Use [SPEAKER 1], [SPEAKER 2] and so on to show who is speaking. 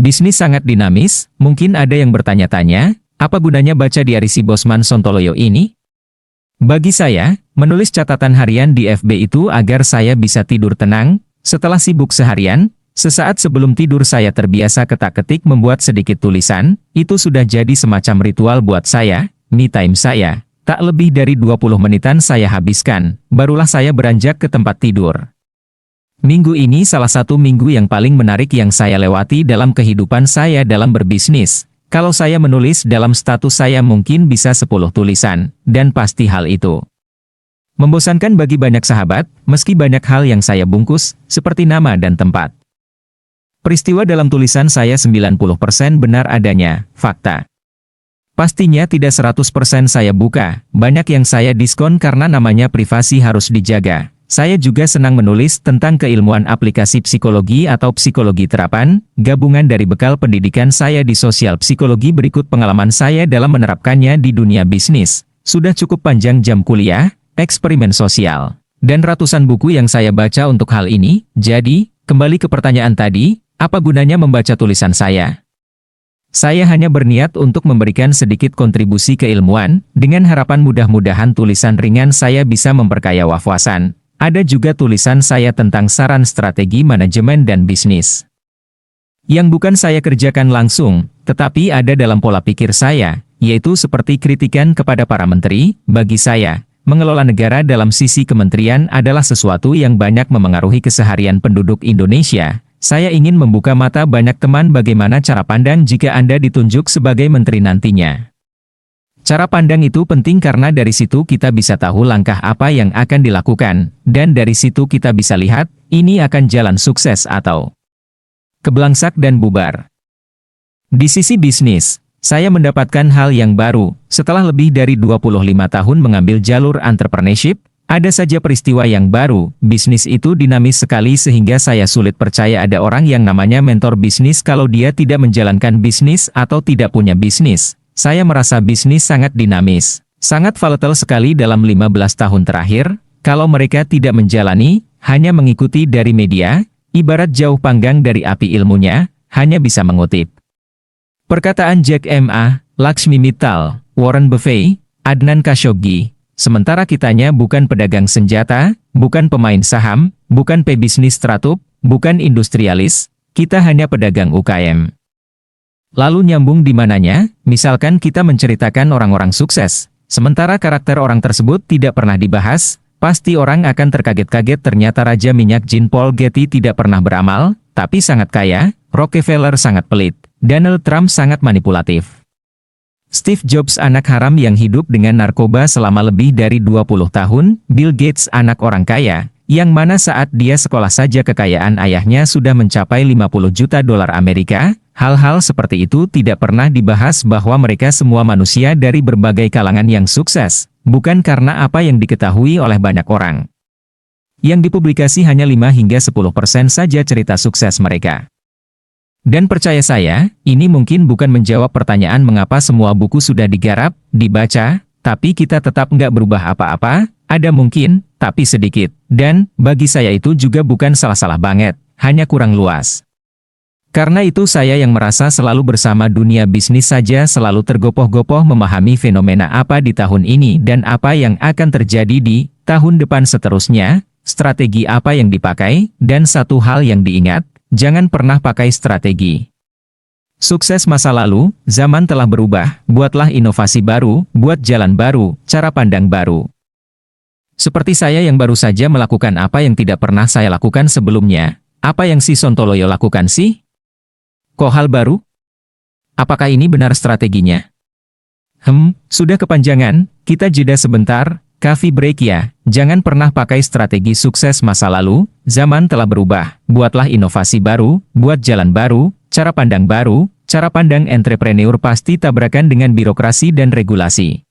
[SPEAKER 1] Bisnis sangat dinamis, mungkin ada yang bertanya-tanya, apa gunanya baca diari si Bosman Sontoloyo ini? Bagi saya, menulis catatan harian di FB itu agar saya bisa tidur tenang, setelah sibuk seharian, sesaat sebelum tidur saya terbiasa ketak-ketik membuat sedikit tulisan, itu sudah jadi semacam ritual buat saya, me time saya. Tak lebih dari 20 menitan saya habiskan, barulah saya beranjak ke tempat tidur. Minggu ini salah satu minggu yang paling menarik yang saya lewati dalam kehidupan saya dalam berbisnis. Kalau saya menulis dalam status saya mungkin bisa 10 tulisan, dan pasti hal itu membosankan bagi banyak sahabat, meski banyak hal yang saya bungkus, seperti nama dan tempat. Peristiwa dalam tulisan saya 90% benar adanya, fakta. Pastinya tidak 100% saya buka, banyak yang saya diskon karena namanya privasi harus dijaga. Saya juga senang menulis tentang keilmuan aplikasi psikologi atau psikologi terapan, gabungan dari bekal pendidikan saya di sosial psikologi berikut pengalaman saya dalam menerapkannya di dunia bisnis. Sudah cukup panjang jam kuliah, eksperimen sosial, dan ratusan buku yang saya baca untuk hal ini. Jadi, kembali ke pertanyaan tadi, apa gunanya membaca tulisan saya? Saya hanya berniat untuk memberikan sedikit kontribusi keilmuan, dengan harapan mudah-mudahan tulisan ringan saya bisa memperkaya wawasan. Ada juga tulisan saya tentang saran strategi manajemen dan bisnis. Yang bukan saya kerjakan langsung, tetapi ada dalam pola pikir saya, yaitu seperti kritikan kepada para menteri. Bagi saya, mengelola negara dalam sisi kementerian adalah sesuatu yang banyak memengaruhi keseharian penduduk Indonesia. Saya ingin membuka mata banyak teman bagaimana cara pandang jika Anda ditunjuk sebagai menteri nantinya. Cara pandang itu penting karena dari situ kita bisa tahu langkah apa yang akan dilakukan, dan dari situ kita bisa lihat, ini akan jalan sukses atau kebelangsak dan bubar. Di sisi bisnis, saya mendapatkan hal yang baru, setelah lebih dari 25 tahun mengambil jalur entrepreneurship, ada saja peristiwa yang baru, bisnis itu dinamis sekali sehingga saya sulit percaya ada orang yang namanya mentor bisnis kalau dia tidak menjalankan bisnis atau tidak punya bisnis. Saya merasa bisnis sangat dinamis, sangat volatile sekali dalam 15 tahun terakhir, kalau mereka tidak menjalani, hanya mengikuti dari media, ibarat jauh panggang dari api ilmunya, hanya bisa mengutip. Perkataan Jack Ma, Lakshmi Mittal, Warren Buffett, Adnan Khashoggi, sementara kitanya bukan pedagang senjata, bukan pemain saham, bukan pebisnis startup, bukan industrialis, kita hanya pedagang UKM. Lalu nyambung di mananya, misalkan kita menceritakan orang-orang sukses, sementara karakter orang tersebut tidak pernah dibahas, pasti orang akan terkaget-kaget ternyata Raja Minyak Jean Paul Getty tidak pernah beramal, tapi sangat kaya, Rockefeller sangat pelit, Donald Trump sangat manipulatif. Steve Jobs anak haram yang hidup dengan narkoba selama lebih dari 20 tahun, Bill Gates anak orang kaya, yang mana saat dia sekolah saja kekayaan ayahnya sudah mencapai 50 juta dolar Amerika. Hal-hal seperti itu tidak pernah dibahas bahwa mereka semua manusia dari berbagai kalangan yang sukses, bukan karena apa yang diketahui oleh banyak orang. Yang dipublikasi hanya 5 hingga 10% saja cerita sukses mereka. Dan percaya saya, ini mungkin bukan menjawab pertanyaan mengapa semua buku sudah digarap, dibaca, tapi kita tetap nggak berubah apa-apa, ada mungkin, tapi sedikit. Dan, bagi saya itu juga bukan salah-salah banget, hanya kurang luas. Karena itu saya yang merasa selalu bersama dunia bisnis saja selalu tergopoh-gopoh memahami fenomena apa di tahun ini dan apa yang akan terjadi di tahun depan seterusnya, strategi apa yang dipakai, dan satu hal yang diingat, jangan pernah pakai strategi sukses masa lalu, zaman telah berubah, buatlah inovasi baru, buat jalan baru, cara pandang baru. Seperti saya yang baru saja melakukan apa yang tidak pernah saya lakukan sebelumnya, apa yang si Sontoloyo lakukan sih? Kok hal baru? Apakah ini benar strateginya? Sudah kepanjangan, kita jeda sebentar, coffee break ya. Jangan pernah pakai strategi sukses masa lalu, zaman telah berubah, buatlah inovasi baru, buat jalan baru, cara pandang baru, cara pandang entrepreneur pasti tabrakan dengan birokrasi dan regulasi.